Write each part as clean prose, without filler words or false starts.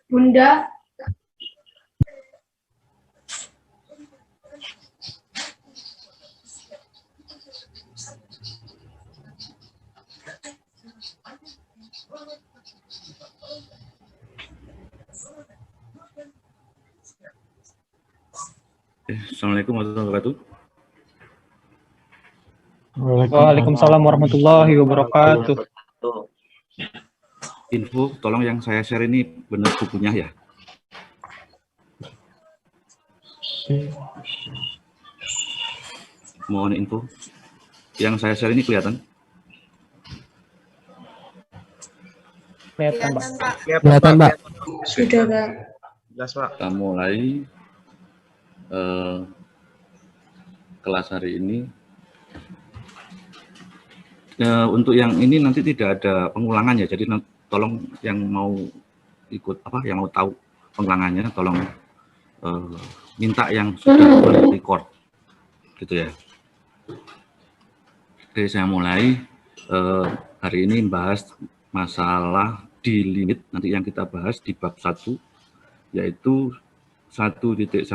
Bunda. Assalamualaikum warahmatullahi wabarakatuh. Waalaikumsalam warahmatullahi wabarakatuh. Info, tolong yang saya share ini benar bukunya ya. Mohon info. Yang saya share ini kelihatan? Kelihatan, Pak. Kelihatan, Pak. Sudah, Pak. Jelas, Pak. Kita mulai kelas hari ini. Untuk yang ini nanti tidak ada pengulangan ya, jadi tolong yang mau ikut yang mau tahu pengulangannya, tolong minta yang sudah record, gitu ya. Oke, saya mulai. Hari ini membahas masalah di limit, nanti yang kita bahas di bab 1, yaitu 1.1,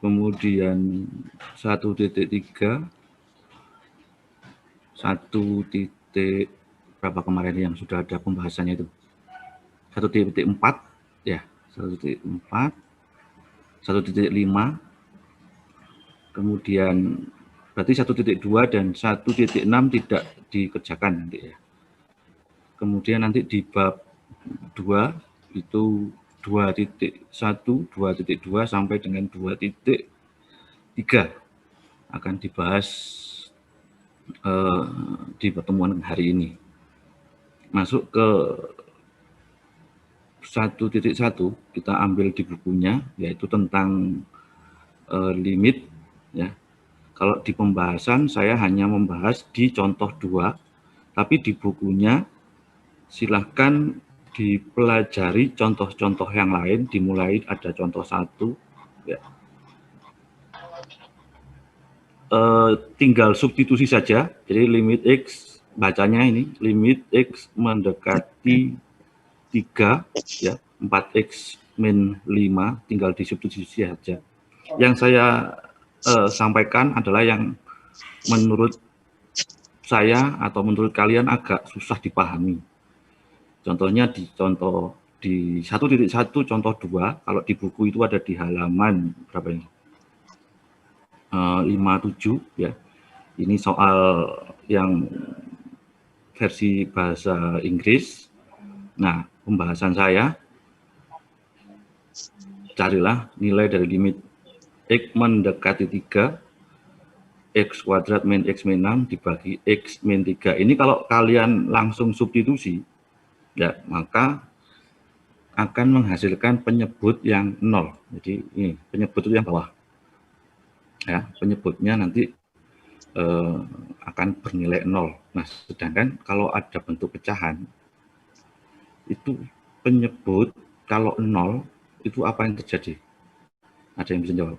kemudian 1.3, 1. Berapa kemarin yang sudah ada pembahasannya itu? 1.4 ya, 1.4, 1.5, kemudian berarti 1.2 dan 1.6 tidak dikerjakan nanti ya. Kemudian nanti di bab 2 itu 2.1, 2.2 sampai dengan 2.3 akan dibahas di pertemuan hari ini. Masuk ke 1.1 kita ambil di bukunya, yaitu tentang limit ya. Kalau di pembahasan saya hanya membahas di contoh 2, tapi di bukunya silahkan dipelajari contoh-contoh yang lain, dimulai ada contoh 1 ya. tinggal substitusi saja. Jadi limit X, bacanya ini, limit X mendekati 3, ya, 4X min 5, tinggal disubstitusi saja. Yang saya sampaikan adalah yang menurut saya atau menurut kalian agak susah dipahami. Contohnya di contoh di 1.1 contoh 2, kalau di buku itu ada di halaman berapa ini? 57, ya. Ini soal yang versi bahasa Inggris. Nah, pembahasan saya, carilah nilai dari limit X mendekati 3, X kuadrat min X min 6 dibagi X min 3. Ini kalau kalian langsung substitusi, ya, maka akan menghasilkan penyebut yang 0. Jadi ini penyebut itu yang bawah. Ya, penyebutnya nanti akan bernilai 0. Nah, sedangkan kalau ada bentuk pecahan, itu penyebut kalau 0, itu apa yang terjadi? Ada yang bisa jawab?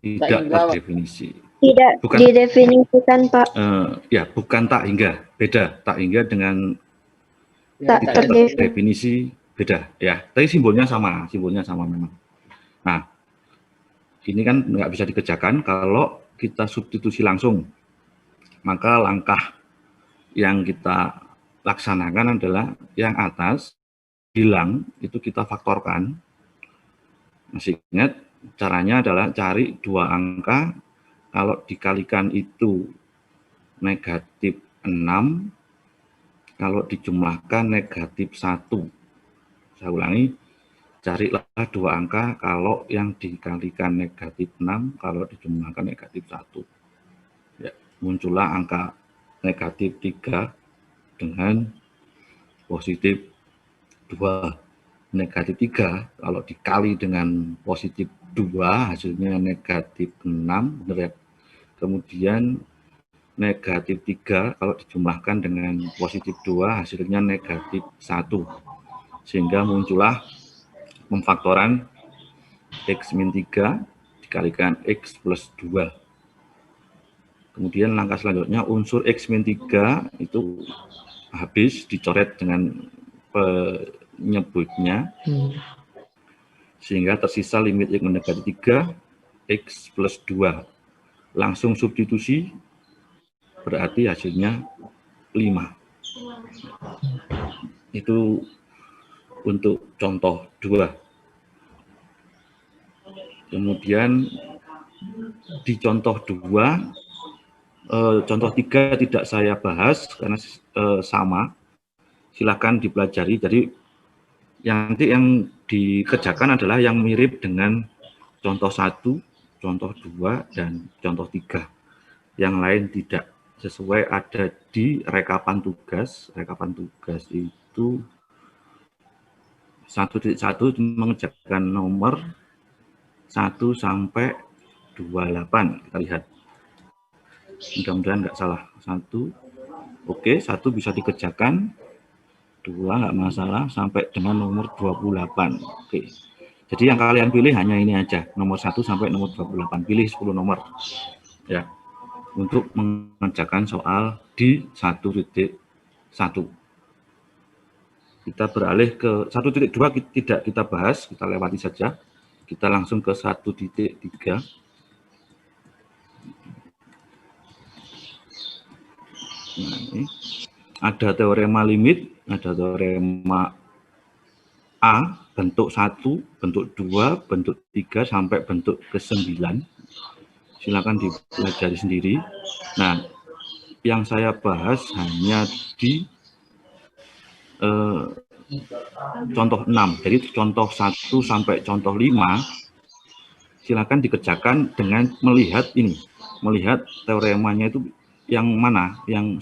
Tidak terdefinisi. Tidak bukan didefinisikan, Pak. Ya, bukan tak hingga, beda. Tak hingga dengan tak terdefinisi beda, ya. Tapi simbolnya sama memang. Nah, ini kan nggak bisa dikerjakan kalau kita substitusi langsung. Maka langkah yang kita laksanakan adalah yang atas hilang, itu kita faktorkan. Masih ingat? Caranya adalah cari 2 angka, kalau dikalikan itu negatif 6, kalau dijumlahkan negatif 1. Saya ulangi, carilah 2 angka, kalau yang dikalikan negatif 6, kalau dijumlahkan negatif 1. Ya, muncullah angka negatif 3 dengan positif 2. Negatif 3, kalau dikali dengan positif 2, hasilnya negatif 6, benar ya? Kemudian negatif 3, kalau dijumlahkan dengan positif 2, hasilnya negatif 1. Sehingga muncullah pemfaktoran X min 3 dikalikan X plus 2. Kemudian langkah selanjutnya, unsur X min 3 itu habis dicoret dengan penyebutnya, sehingga tersisa limit X mendekati 3, X plus 2. Langsung substitusi, berarti hasilnya 5. Itu untuk contoh 2. Kemudian di contoh 2, contoh 3 tidak saya bahas karena sama. Silakan dipelajari. Jadi nanti yang dikerjakan adalah yang mirip dengan contoh 1, contoh 2, dan contoh 3. Yang lain tidak sesuai ada di rekapan tugas. Rekapan tugas itu 1.1 mengerjakan nomor 1 sampai 28. Kita lihat. Mudah-mudahan nggak salah. 1. Oke, 1 bisa dikerjakan. 2 nggak masalah sampai dengan nomor 28. Oke. Jadi yang kalian pilih hanya ini aja, nomor 1 sampai nomor 28. Pilih 10 nomor. Ya. Untuk mengerjakan soal di 1.1. Kita beralih ke 1.2, tidak kita bahas, kita lewati saja. Kita langsung ke 1.3. Nah, ini ada teorema limit, ada teorema A, bentuk 1, bentuk 2, bentuk 3, sampai bentuk ke-9. Silakan dipelajari sendiri. Nah, yang saya bahas hanya di contoh 6. Jadi contoh 1 sampai contoh 5, silakan dikerjakan dengan melihat ini. Melihat teoremanya itu yang mana, yang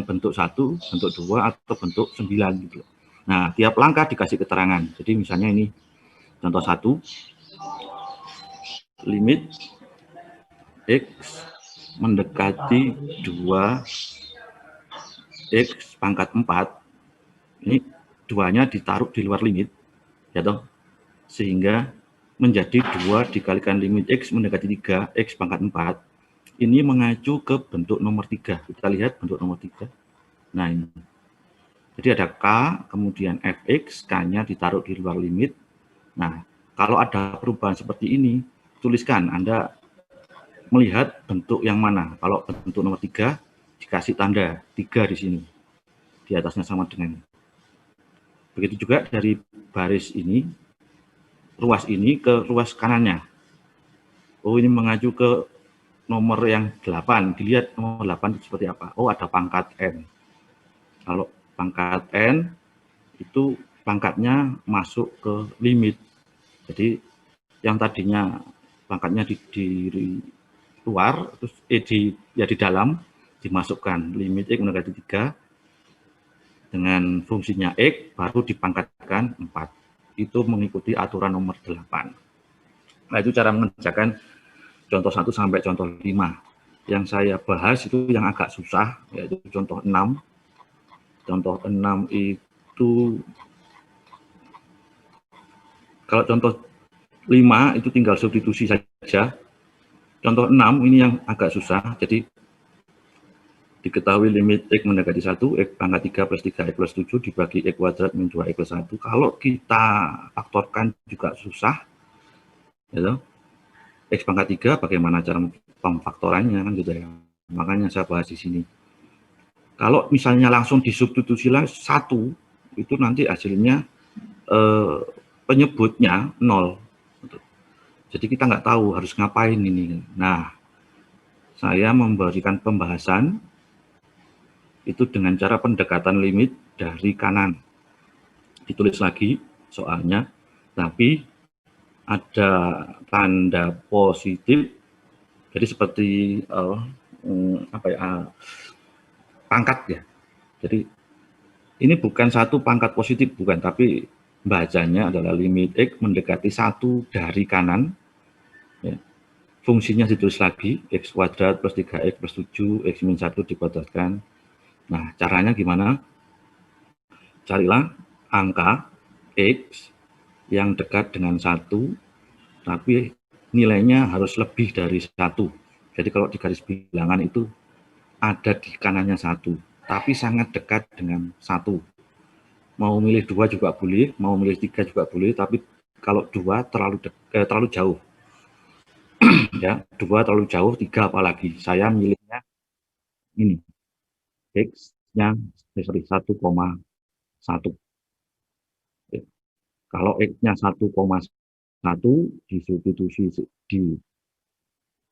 bentuk 1, bentuk 2, atau bentuk 9 gitu. Nah, tiap langkah dikasih keterangan. Jadi misalnya ini contoh 1, limit X mendekati 2 X pangkat 4. Ini 2-nya ditaruh di luar limit, ya toh, sehingga menjadi 2 dikalikan limit X mendekati 3, X pangkat 4, ini mengacu ke bentuk nomor 3. Kita lihat bentuk nomor 3. Nah ini. Jadi ada K, kemudian Fx, K-nya ditaruh di luar limit. Nah, kalau ada perubahan seperti ini, tuliskan Anda melihat bentuk yang mana. Kalau bentuk nomor 3, dikasih tanda 3 di sini. Di atasnya sama dengan. Begitu juga dari baris ini, ruas ini ke ruas kanannya. Oh, ini mengacu ke nomor yang 8, dilihat nomor 8 itu seperti apa. Oh, ada pangkat N. Kalau pangkat N, itu pangkatnya masuk ke limit. Jadi, yang tadinya pangkatnya di luar, terus di dalam, dimasukkan limit X mendekati 3, dengan fungsinya X, baru dipangkatkan 4. Itu mengikuti aturan nomor 8. Nah, itu cara mengerjakan contoh 1 sampai contoh 5. Yang saya bahas itu yang agak susah, yaitu contoh 6. Contoh 6 itu, kalau contoh 5 itu tinggal substitusi saja. Contoh 6 ini yang agak susah, jadi diketahui limit X mendekati 1, X pangkat 3 plus 3X plus 7 dibagi X kuadrat min 2X plus 1. Kalau kita faktorkan juga susah, gitu. X pangkat 3 bagaimana cara pemfaktorannya, kan gitu ya. Makanya saya bahas di sini. Kalau misalnya langsung disubstitusi 1, itu nanti hasilnya penyebutnya 0. Jadi kita nggak tahu harus ngapain ini. Nah, saya memberikan pembahasan itu dengan cara pendekatan limit dari kanan. Ditulis lagi soalnya, tapi ada tanda positif. Jadi seperti pangkat ya. Jadi ini bukan satu pangkat positif, bukan, tapi bacanya adalah limit X mendekati 1 dari kanan. Ya. Fungsinya ditulis lagi, X kuadrat plus 3X plus 7, X min 1 dikuadratkan. Nah, caranya gimana? Carilah angka X yang dekat dengan 1, tapi nilainya harus lebih dari 1. Jadi kalau di garis bilangan itu ada di kanannya 1, tapi sangat dekat dengan 1. Mau milih 2 juga boleh, mau milih 3 juga boleh, tapi kalau 2 terlalu jauh. Ya, 2 terlalu jauh, 3 apalagi. Saya milihnya ini. X-nya 1,1. Kalau X-nya 1,1 disubstitusi di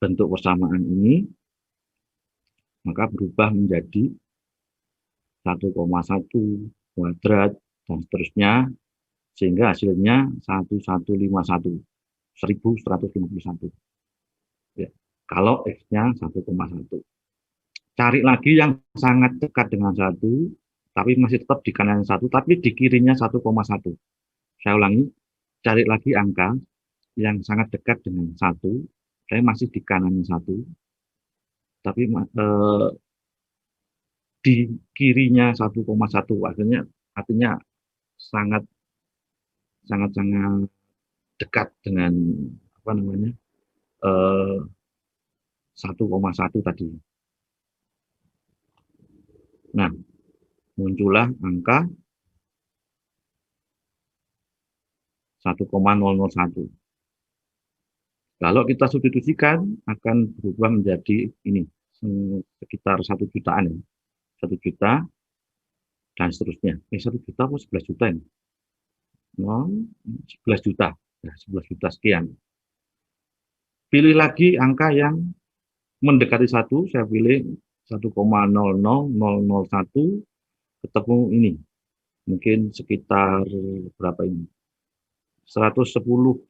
bentuk persamaan ini, maka berubah menjadi 1,1 kuadrat dan seterusnya, sehingga hasilnya 1151. Ya, kalau X-nya 1,1. Cari lagi yang sangat dekat dengan 1, tapi masih tetap di kanan 1, tapi di kirinya 1,1. Saya ulangi, cari lagi angka yang sangat dekat dengan 1, saya masih di kanan 1, tapi di kirinya 1,1, artinya sangat dekat dengan 1,1 tadi. Nah, muncullah angka 1,001. Kalau kita substitusikan akan berubah menjadi ini, sekitar 1 jutaan ya. 1 juta dan seterusnya. 1 juta atau 11 juta ini? 11 juta. Ya, 11 juta sekian. Pilih lagi angka yang mendekati 1, saya pilih 1,00001, ketemu ini. Mungkin sekitar berapa ini? 110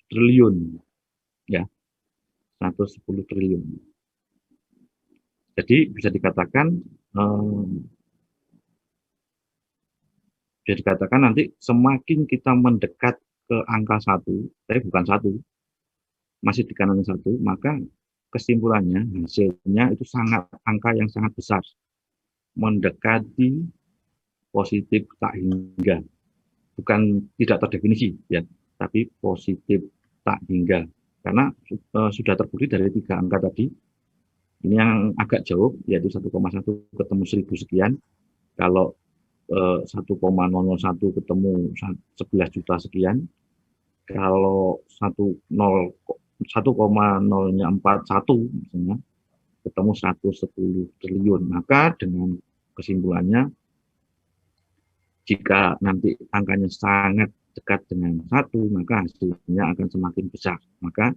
triliun. Ya. 110 triliun. Jadi bisa dikatakan nanti semakin kita mendekat ke angka 1, tapi bukan 1, masih di kanan 1, maka kesimpulannya hasilnya itu angka yang sangat besar, mendekati positif tak hingga, bukan tidak terdefinisi ya, tapi positif tak hingga, karena sudah terbukti dari 3 angka tadi. Ini yang agak jauh, yaitu 1,1 ketemu 1000 sekian. Kalau 1,001 ketemu 11 juta sekian. Kalau 1,041 misalnya ketemu 110 triliun. Maka dengan kesimpulannya, jika nanti angkanya sangat dekat dengan 1, maka hasilnya akan semakin besar. Maka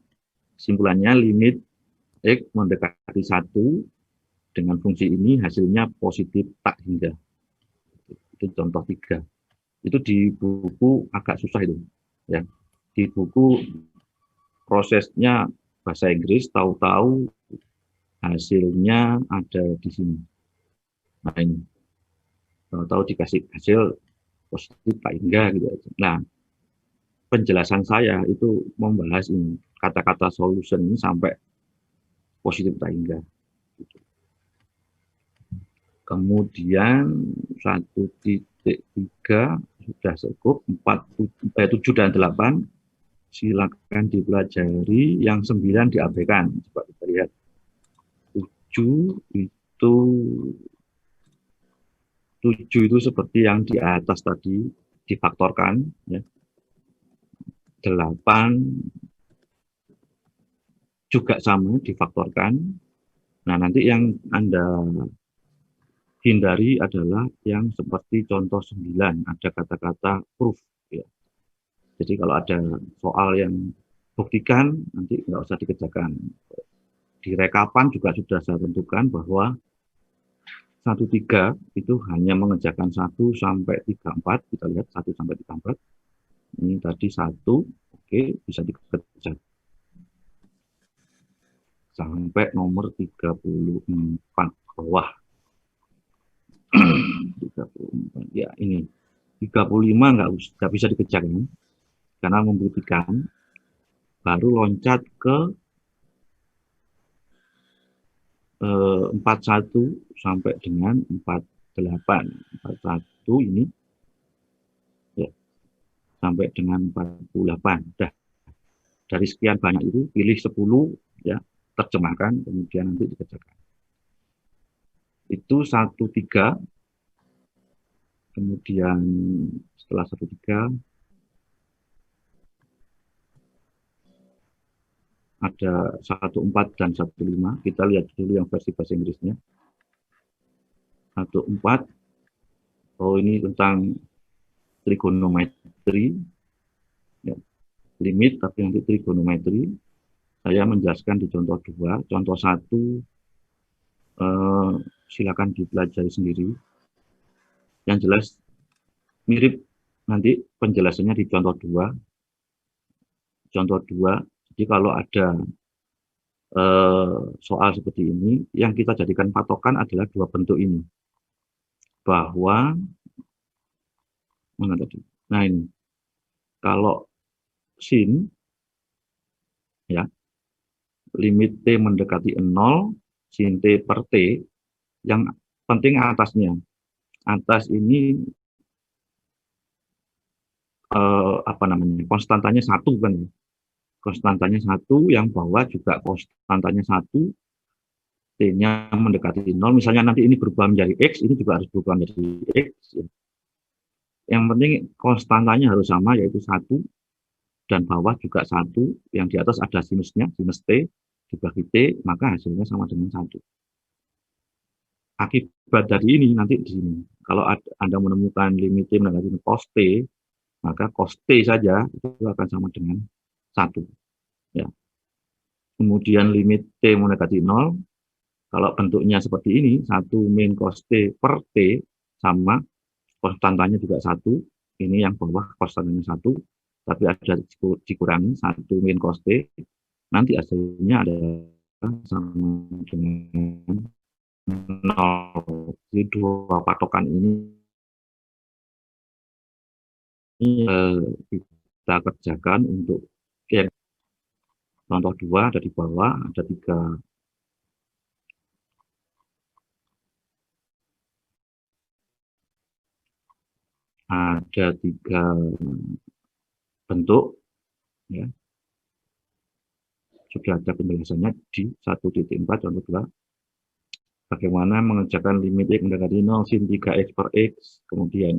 kesimpulannya limit X mendekati 1 dengan fungsi ini hasilnya positif tak hingga. Itu contoh 3. Itu di buku agak susah itu. Ya. Di buku prosesnya bahasa Inggris, tahu-tahu hasilnya ada di sini. Nah ini. Tahu-tahu dikasih hasil positif tak hingga gitu aja. Nah, penjelasan saya itu membahas ini kata-kata solution ini sampai positif tak hingga. Kemudian 1.3 sudah cukup, 7 dan 8 silakan dipelajari, yang 9 diabaikan. Coba kita lihat. 7 itu seperti yang di atas tadi difaktorkan, ya. 8 juga sama difaktorkan. Nah, nanti yang Anda hindari adalah yang seperti contoh 9, ada kata-kata proof. Ya. Jadi kalau ada soal yang buktikan, nanti nggak usah dikerjakan. Di rekapan juga sudah saya tentukan bahwa 1.3 itu hanya mengerjakan 1 sampai 34. Kita lihat 1 sampai 34. Ini tadi 1, oke, bisa dikerjakan sampai nomor 34 bawah. 34, ya ini 35 nggak bisa dikerjakan karena membuktikan. Baru loncat ke 41 sampai dengan 48. 41 ini ya, sampai dengan 48. Dah. Dari sekian banyak itu pilih 10 ya, terjemahkan kemudian nanti dikerjakan. Itu 1.3. Kemudian setelah 1.3 ada 1.4 dan 1.5. Kita lihat dulu yang versi bahasa Inggrisnya. 1.4. Oh, ini tentang trigonometri. Ya. Limit, tapi nanti trigonometri. Saya menjelaskan di contoh 2. Contoh 1, silakan dipelajari sendiri. Yang jelas mirip nanti penjelasannya di contoh 2. Contoh 2. Jadi kalau ada soal seperti ini, yang kita jadikan patokan adalah 2 bentuk ini. Bahwa, mana tadi? Nah ini, kalau sin, ya, limit T mendekati 0, sin T per T, yang penting atasnya. Atas ini, konstantanya 1 kan. Konstantanya 1, yang bawah juga konstantanya 1, T-nya mendekati 0, misalnya nanti ini berubah menjadi X, ini juga harus berubah menjadi X. Ya. Yang penting konstantanya harus sama, yaitu 1, dan bawah juga 1, yang di atas ada sinusnya, sinus T, dibagi T, maka hasilnya sama dengan 1. Akibat dari ini nanti di sini, kalau Anda menemukan limit T mendekati cos T, maka cos T saja itu akan sama dengan 1. Ya. Kemudian limit T mendekati 0, kalau bentuknya seperti ini, 1 min cos T per T sama, konstantanya juga 1, ini yang bawah konstantanya 1, tapi ada dikurangi 1 min cos T, nanti hasilnya ada sama dengan 0. Jadi 2 patokan ini kita kerjakan untuk yang contoh 2 ada di bawah, ada 3 bentuk, ya. sudah ada penjelasannya di 1.4 contoh 2. Bagaimana mengerjakan limit X mendekati 0 sin 3X per X, kemudian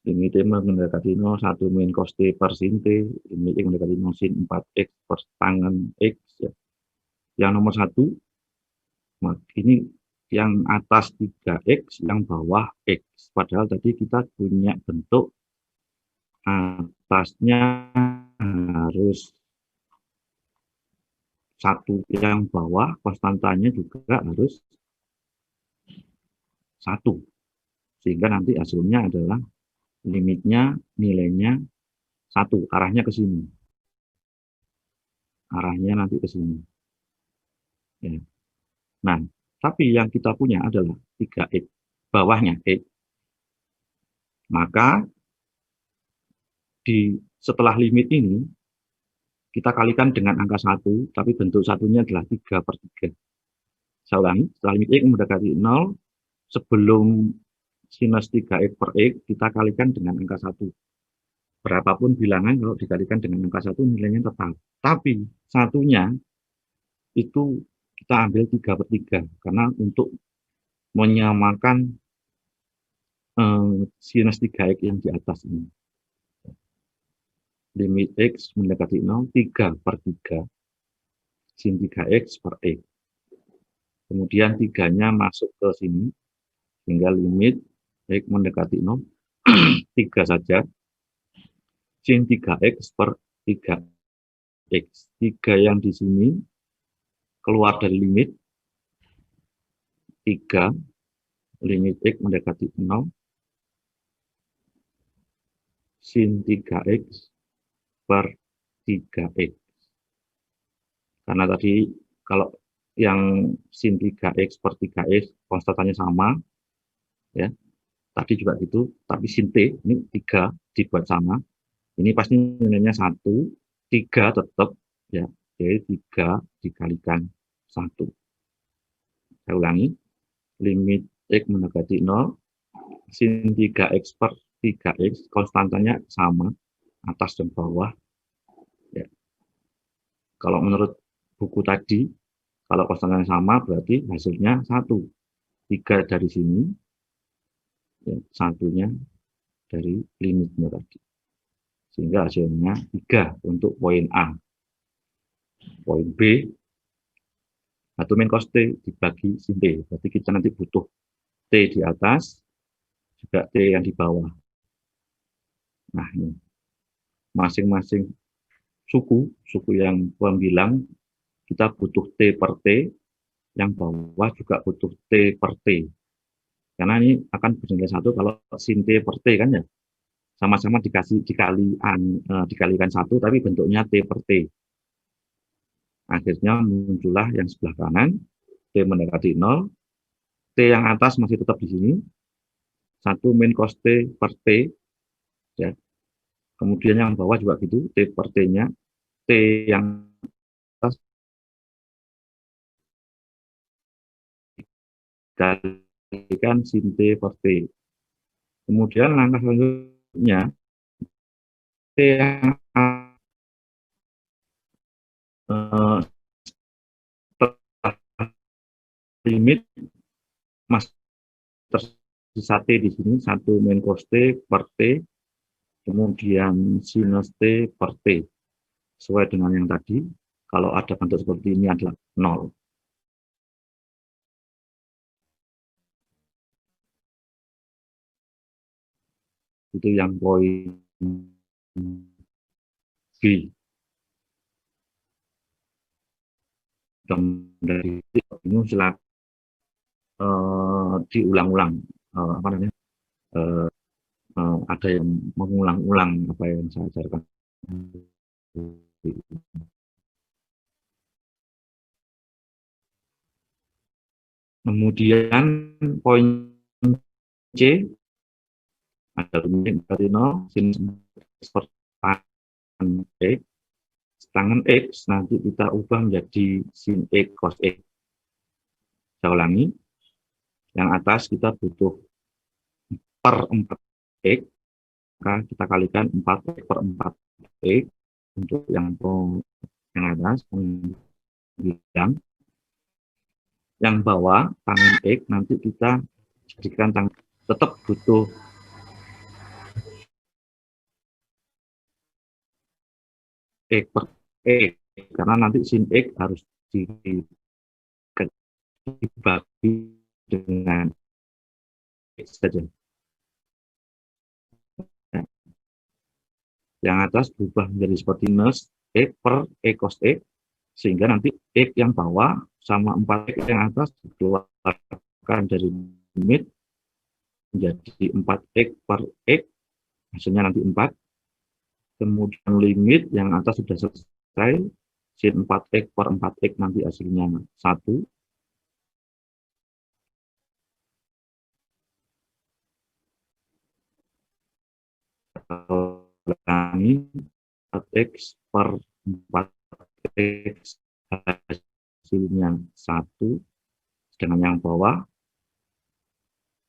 limit X mendekati 0 1 min cos T per sin T, limit X mendekati 0 sin 4X per tangen X. Ya. Yang nomor 1, ini yang atas 3X, yang bawah X. Padahal tadi kita punya bentuk atasnya harus 1, yang bawah konstantanya juga harus 1. Sehingga nanti hasilnya adalah limitnya, nilainya 1, arahnya ke sini. Arahnya nanti ke sini. Ya. Nah, tapi yang kita punya adalah 3X, bawahnya X. Maka setelah limit ini, kita kalikan dengan angka 1, tapi bentuk satunya adalah 3/3. Saya ulangi, setelah limit X mendekati 0, sebelum sinus 3X per X, kita kalikan dengan angka 1. Berapapun bilangan, kalau dikalikan dengan angka 1, nilainya tetap. Tapi satunya, itu kita ambil 3/3, karena untuk menyamakan sinus 3X yang di atas ini. Limit X mendekati 0, 3/3 sin 3X per X. Kemudian 3-nya masuk ke sini, sehingga limit X mendekati 0, 3 saja, sin 3X per 3X. 3 yang di sini keluar dari limit, 3, limit X mendekati 0, sin 3X per 3X. Karena tadi kalau yang sin 3X per 3X konstantannya sama, ya, tadi juga gitu, tapi sin T ini 3 dibuat sama, ini pasti nilainya 1, 3 tetap, ya, jadi 3 dikalikan 1. Saya ulangi, limit X mendekati 0, sin 3X per 3X konstantanya sama, atas dan bawah. Ya. Kalau menurut buku tadi, kalau konstantanya sama berarti hasilnya 1. 3 dari sini, ya, 1-nya dari limitnya tadi. Sehingga hasilnya 3 untuk poin A. Poin B, 1 min cos T dibagi sin T. Berarti kita nanti butuh T di atas, juga T yang di bawah. Nah, ini masing-masing suku yang pembilang, kita butuh T per T, yang bawah juga butuh T per T. Karena ini akan bernilai 1 kalau sin T per T kan ya. Sama-sama dikalikan 1, tapi bentuknya T per T. Akhirnya muncullah yang sebelah kanan, T mendekati 0, T yang atas masih tetap di sini, 1 min cos T per T, ya. Kemudian yang bawah juga gitu, T per T-nya, T yang atas dikalikan sin T per T. Kemudian langkah selanjutnya, T yang limit mas tersisa T di sini, 1 min cos T per T, kemudian sinus T per T. Sesuai dengan yang tadi, kalau ada bentuk seperti ini adalah 0. Itu yang poin B. Dan dari ini silakan diulang-ulang, apa namanya, ada yang mengulang-ulang apa yang saya ajarkan. Kemudian poin C, ada limit dari 0, sin per tangen X. Tangen X nanti kita ubah menjadi sin X cos X. Saya ulangi, yang atas kita butuh per 4X, maka kita kalikan 4X per 4X. Untuk yang atas, yang bawah tangan X nanti kita jadikan tangan, tetap butuh X per X karena nanti sin X harus dibagi dengan X saja. Nah, yang atas berubah menjadi seperti minus X per X cos X, sehingga nanti X yang bawah sama 4X yang atas dikeluarkan dari limit menjadi 4X per X, hasilnya nanti 4. Kemudian limit yang atas sudah selesai, sin 4X per 4X nanti hasilnya 1. Ulangi, 4X per 4X hasilnya 1, sedangkan yang bawah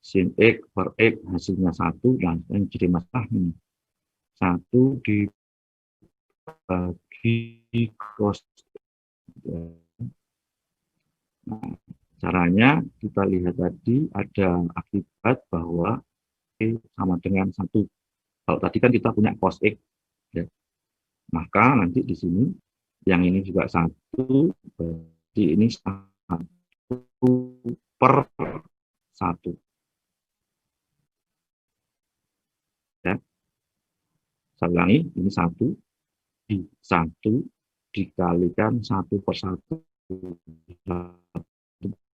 sin X per X hasilnya 1, dan yang jadi masalah ini 1 dibagi cos. Nah, caranya kita lihat tadi ada akibat bahwa E sama dengan 1. Kalau tadi kan kita punya cos X, ya. Maka nanti di sini yang ini juga 1, berarti ini 1 per 1. Ya. Saya ulangi, ini 1 dikalikan 1 per 1. 1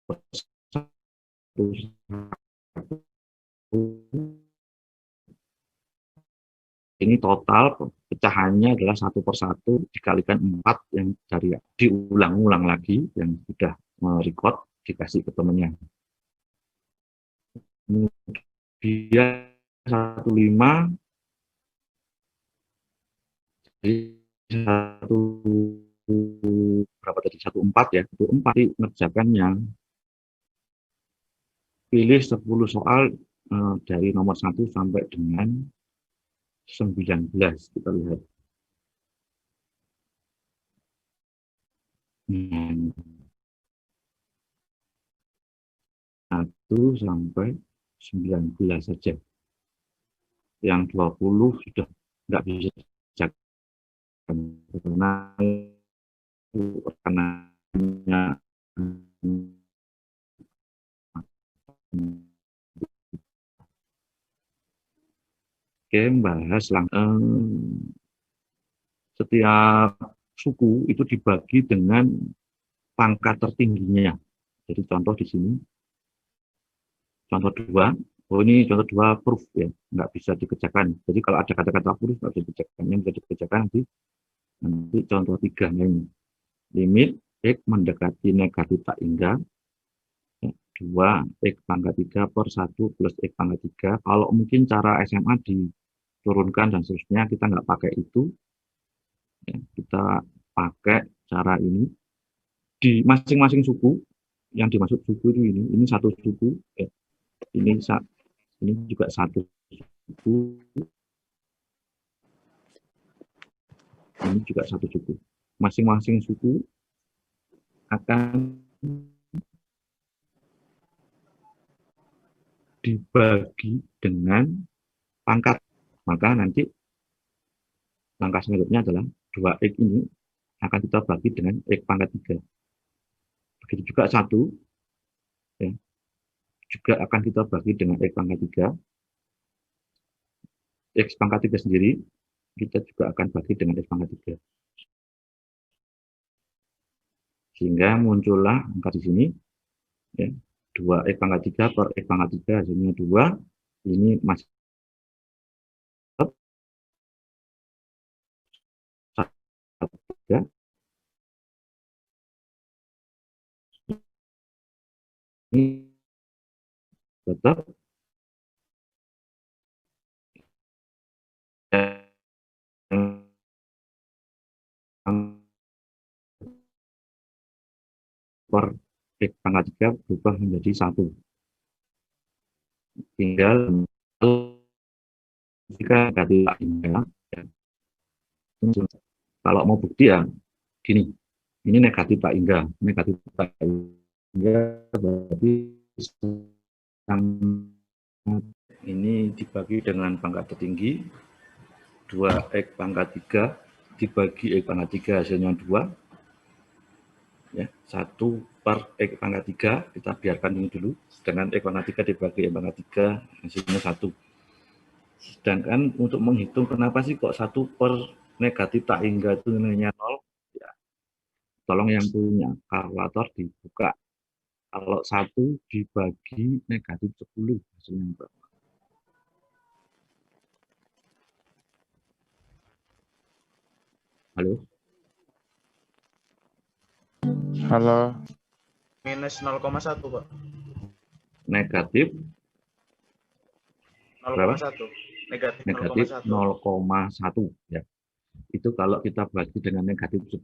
per 1. Ini total pecahannya adalah 1 per 1 dikalikan 4 yang dari diulang-ulang lagi yang sudah merecord dikasih ke temannya. Kemudian 15 jadi 14 ya, 14 mengerjakan yang pilih 10 soal dari nomor 1 sampai dengan 19. Kita lihat. 1 sampai 19 saja. Yang 20 sudah nggak bisa dikerjakan karena Oke, bahas langsung. Setiap suku itu dibagi dengan pangkat tertingginya. Jadi contoh di sini, contoh 2, oh ini contoh 2 proof ya, nggak bisa dikerjakan. Jadi kalau ada kata-kata proof nggak bisa dikerjakan, yang bisa dikerjakan nanti contoh 3 ini. Limit X mendekati negatif tak hingga 2 X pangkat 3 per 1 plus X pangkat 3. Kalau mungkin cara SMA diturunkan dan seterusnya, kita nggak pakai itu. Ya, kita pakai cara ini di masing-masing suku. Yang dimaksud suku itu ini satu suku, ini juga satu suku, ini juga satu suku. Masing-masing suku akan dibagi dengan pangkat. Maka nanti langkah selanjutnya adalah 2X ini akan kita bagi dengan X pangkat 3. Begitu juga 1, ya, juga akan kita bagi dengan X pangkat 3. X pangkat 3 sendiri, kita juga akan bagi dengan X pangkat 3. Sehingga muncullah angka di sini, ya, 2X pangkat 3 per X pangkat 3 hasilnya 2. Ini masih ya. Ini tetap per X pangkat 3 berubah menjadi 1. Tinggal jika negatif tak hingga, ya. Kalau mau bukti ya Gini, ini negatif tak hingga. Negatif tak hingga berarti ini dibagi dengan pangkat tertinggi, 2x pangkat 3 dibagi x pangkat 3 hasilnya 2. Ya, 1 per x pangkat 3, kita biarkan ini dulu. Dengan x pangkat 3 dibagi x pangkat 3 hasilnya 1. Sedangkan untuk menghitung kenapa sih kok 1 per negatif tak hingga itu nilainya 0, ya, tolong yang punya kalkulator dibuka. Kalau 1 dibagi negatif 10 hasilnya berapa? Halo? Halo. Minus 0,1, Pak. Negatif 0,1. Negatif 0,1 ya. Itu kalau kita bagi dengan negatif 10.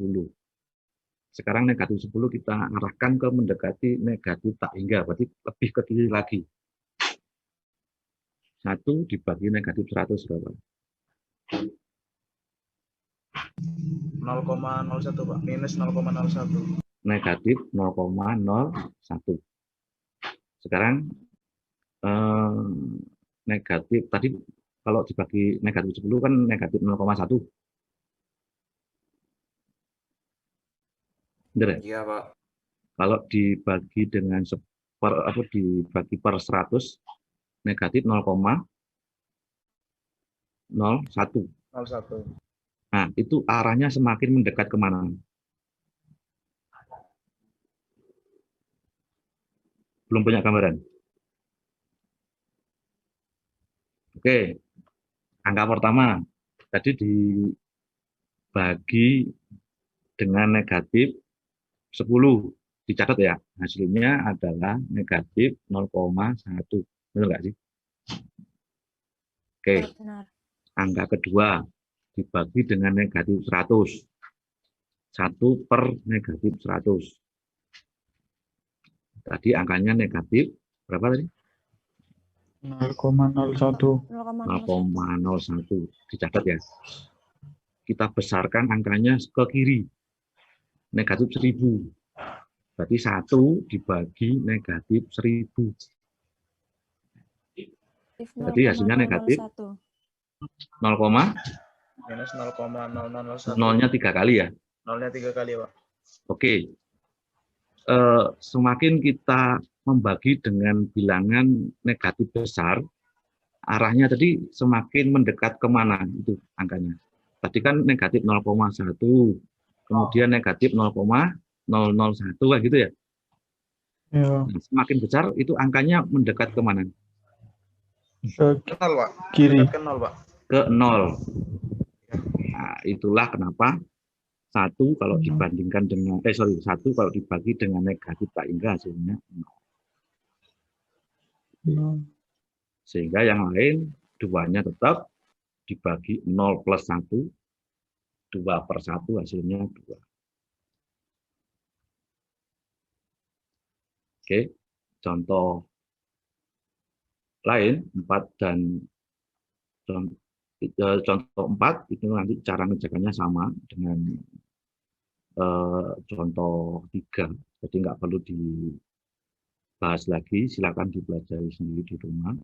Sekarang negatif 10 kita arahkan ke mendekati negatif tak hingga, berarti lebih ke kiri lagi. 1 dibagi negatif 100 berapa? 0,01, Pak. Minus 0,01. Negatif 0,01. Sekarang negatif tadi kalau dibagi negatif 10 kan negatif 0,1. Benar ya? Iya, Pak. Kalau dibagi dengan dibagi per 100 negatif 0,01. 0,1. Nah, itu arahnya semakin mendekat kemana? Belum punya gambaran? Oke, angka pertama tadi dibagi dengan negatif 10. Dicatat ya, hasilnya adalah negatif 0,1. Benar nggak sih? Oke, Benar. angka kedua dibagi dengan negatif 100. 1 per negatif 100. Tadi angkanya negatif berapa tadi? 0,01. 0,01. Dicatat ya. Kita besarkan angkanya ke kiri. Negatif 1000. Berarti 1 dibagi negatif 1000. Berarti hasilnya negatif 0, Minus 0,0001. nolnya 3 kali ya. Nolnya 3 kali, Pak. Oke. Semakin kita membagi dengan bilangan negatif besar, arahnya tadi semakin mendekat kemana itu angkanya. Tadi kan negatif 0,1, kemudian negatif 0,001 kayak gitu ya. Ya, Nah, semakin besar itu angkanya mendekat kemana? ke Ke 0, Pak. kiri. Ke 0, Pak. Ke 0. Nah, itulah kenapa 1 kalau dibandingkan dengan 1 kalau dibagi dengan negatif tak hingga hasilnya 0. Sehingga yang lain duanya tetap dibagi 0 plus 1, 2 per 1 hasilnya 2. Oke, contoh lain 4 dan contoh 4 itu nanti cara mengerjakannya sama dengan contoh 3. Jadi nggak perlu dibahas lagi, silakan dipelajari sendiri di rumah.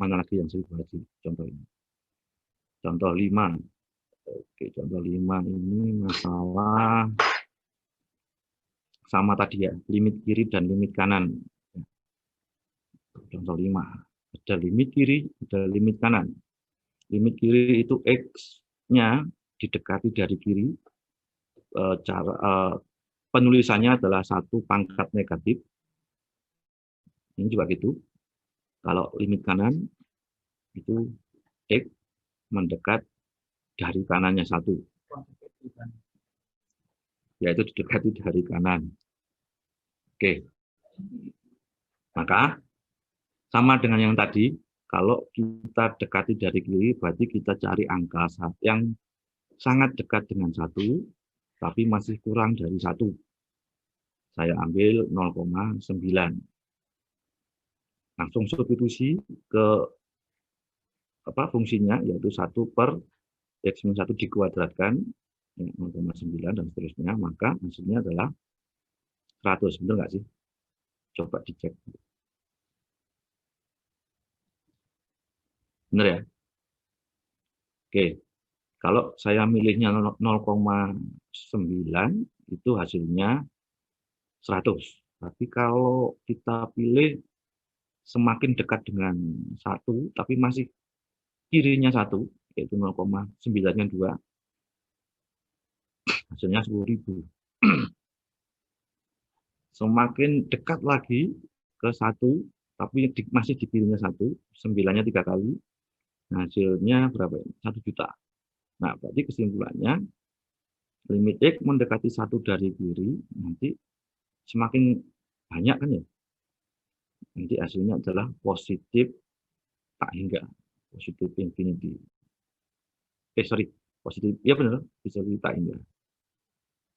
Mana lagi yang saya bahas di contoh ini? Contoh 5. Oke, contoh 5 ini masalah sama tadi ya, limit kiri dan limit kanan. Contoh 5. Ada limit kiri, ada limit kanan. Limit kiri itu X-nya didekati dari kiri. Penulisannya adalah 1 pangkat negatif. Ini juga gitu. Kalau limit kanan itu X mendekat dari kanannya 1. Yaitu didekati dari kanan. Oke. Maka sama dengan yang tadi, kalau kita dekati dari kiri, berarti kita cari angka yang sangat dekat dengan 1, tapi masih kurang dari 1. Saya ambil 0,9. Langsung substitusi ke fungsinya, yaitu 1 per X-1 dikuadratkan, 0,9 dan seterusnya, maka hasilnya adalah 100. Benar nggak sih? Coba dicek. Benar ya? Oke. Kalau saya milihnya 0,9 itu hasilnya 100. Tapi kalau kita pilih semakin dekat dengan 1, tapi masih kirinya 1, yaitu 0,9-nya 2, hasilnya 10.000. Semakin dekat lagi ke 1, tapi masih di kirinya 1, 9-nya 3 kali, hasilnya berapa? 1 juta. Nah, berarti kesimpulannya, limit X mendekati 1 dari kiri, nanti semakin banyak kan ya? Nanti hasilnya adalah positif tak hingga, positif infinity. Positif, ya benar, positif tak hingga.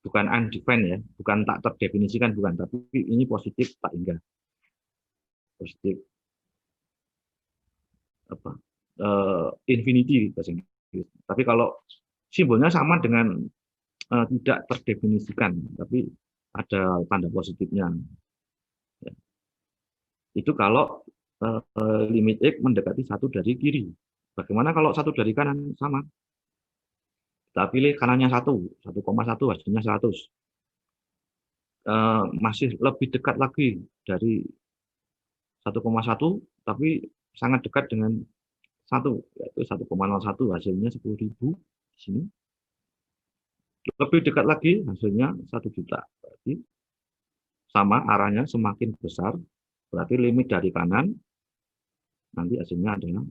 Bukan undefined ya, bukan tak terdefinisikan, bukan, tapi ini positif tak hingga. Positif apa? Infinity bahasa Inggris. Tapi kalau simbolnya sama dengan tidak terdefinisikan, tapi ada tanda positifnya. Ya. Itu kalau limit X mendekati 1 dari kiri. Bagaimana kalau 1 dari kanan? Sama. Kita pilih kanannya 1,1 hasilnya 100. Masih lebih dekat lagi dari 1,1, tapi sangat dekat dengan 1, yaitu 1,01 hasilnya 10.000 di sini. Lebih dekat lagi hasilnya 1 juta. Berarti sama arahnya semakin besar, berarti limit dari kanan nanti hasilnya adalah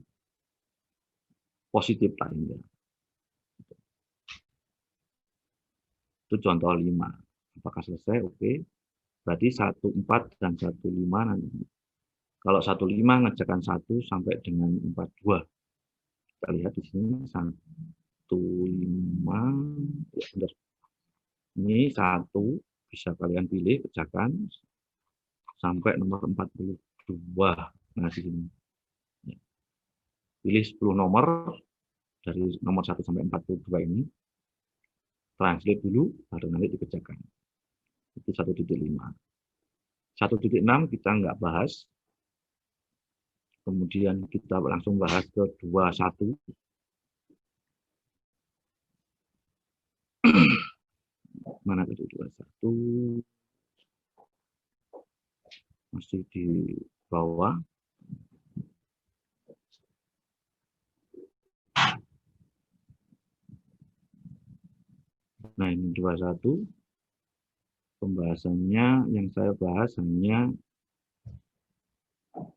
positif tadinya. Itu contoh 5. Apakah selesai? Oke. Berarti 14 dan 15 nanti. Kalau 15 ngerjakan 1 sampai dengan 42. Kita lihat di sini 15, ya benar. Ini 1 bisa kalian pilih kerjakan sampai nomor 42. Nah, di sini. Pilih 10 nomor dari nomor 1 sampai 42 ini. Translate dulu, baru nanti dikerjakan. Itu 1.5. 1.6 kita nggak bahas. Kemudian kita langsung bahas ke 21. Mana tadi 21? Masih di bawah. Nah, ini 21. Pembahasannya yang saya bahas hanya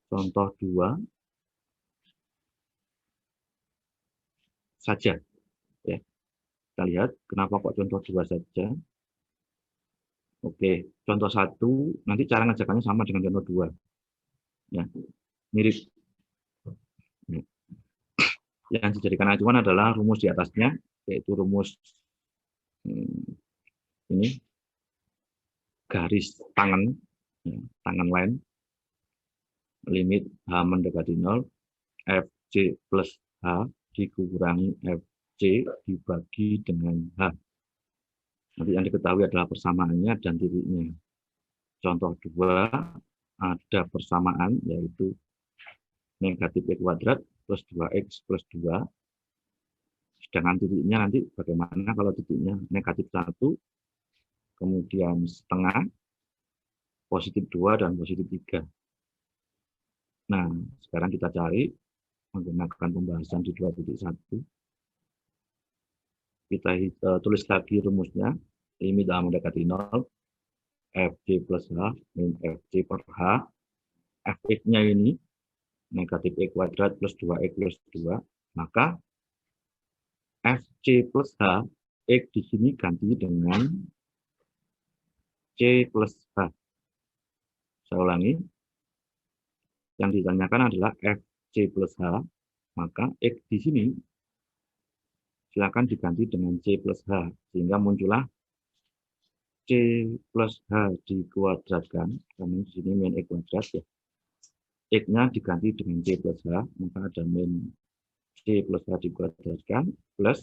contoh 2 saja. Ya. Kita lihat kenapa kok contoh 2 saja. Oke, contoh 1 nanti cara ngerjakannya sama dengan contoh 2. Ya, mirip. Ya. Yang dijadikan acuan adalah rumus di atasnya, yaitu rumus ini garis tangan, ya, tangan line, limit H mendekati 0, FC plus H dikurangi FC dibagi dengan H. Nanti yang diketahui adalah persamaannya dan titiknya. Contoh 2 ada persamaan, yaitu negatif X kuadrat plus 2X plus 2. Sedangkan titiknya nanti bagaimana kalau titiknya negatif 1, kemudian setengah, positif 2, dan positif 3. Nah, sekarang kita cari menggunakan pembahasan di 2.1. Kita tulis lagi rumusnya, limit H mendekati 0, Fc plus H min Fc per H. Fx-nya ini negatif X kuadrat plus 2X plus 2, maka Fc plus H, X di sini ganti dengan C plus H. Saya ulangi, yang ditanyakan adalah Fc plus H, maka X di sini silakan diganti dengan C plus H, sehingga muncullah C plus H dikuadratkan, karena di sini min X kuadrat ya. X-nya diganti dengan C plus H, maka ada min C plus H dikuadratkan plus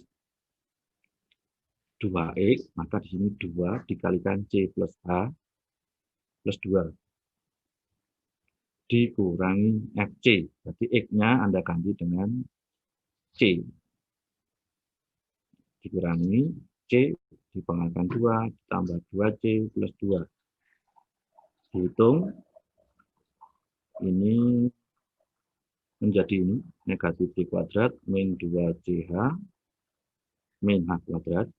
2X, maka di sini 2 dikalikan C plus H plus 2 dikurangi FC. Jadi X-nya Anda ganti dengan C. Dikurangi C dipanggalkan 2 ditambah 2C plus 2. Dihitung, ini menjadi ini negatif C kuadrat min 2CH min H kuadrat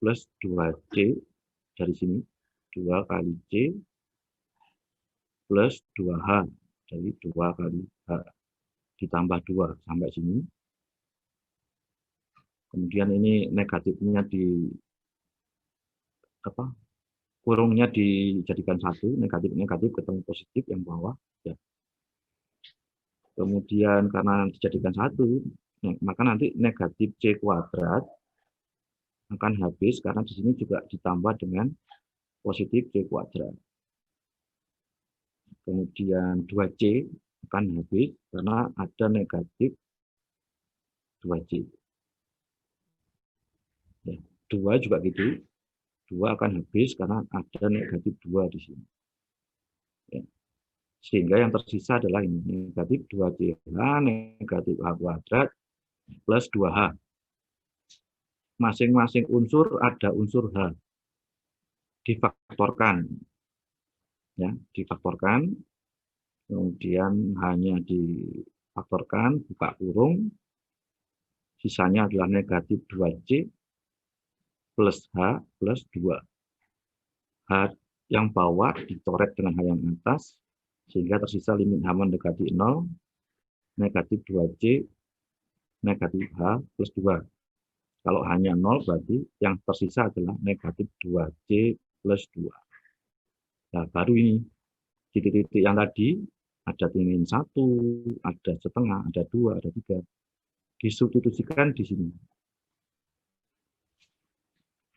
plus 2C dari sini 2 kali C plus 2H dari 2 kali H ditambah 2 sampai sini. Kemudian ini negatifnya di kurungnya dijadikan 1, negatif ketemu positif yang bawah ya. Kemudian karena dijadikan 1, maka nanti negatif C kuadrat akan habis karena di sini juga ditambah dengan positif C kuadrat. Kemudian 2C akan habis karena ada negatif 2C. Ya, 2 juga gitu. 2 akan habis karena ada negatif 2 di sini. Ya. Sehingga yang tersisa adalah ini, negatif 2CH, negatif H kuadrat, plus 2H. Masing-masing unsur ada unsur H. Difaktorkan. Ya, difaktorkan. Kemudian hanya difaktorkan, buka kurung. Sisanya adalah negatif 2C plus H plus 2. H yang bawah dicoret dengan H yang atas, sehingga tersisa limit H mendekati 0, negatif 2C, negatif H plus 2. Kalau hanya 0, berarti yang tersisa adalah negatif 2C plus 2. Nah, baru ini, di titik-titik yang tadi, ada min 1, ada setengah, ada 2, ada 3. Disubstitusikan di sini.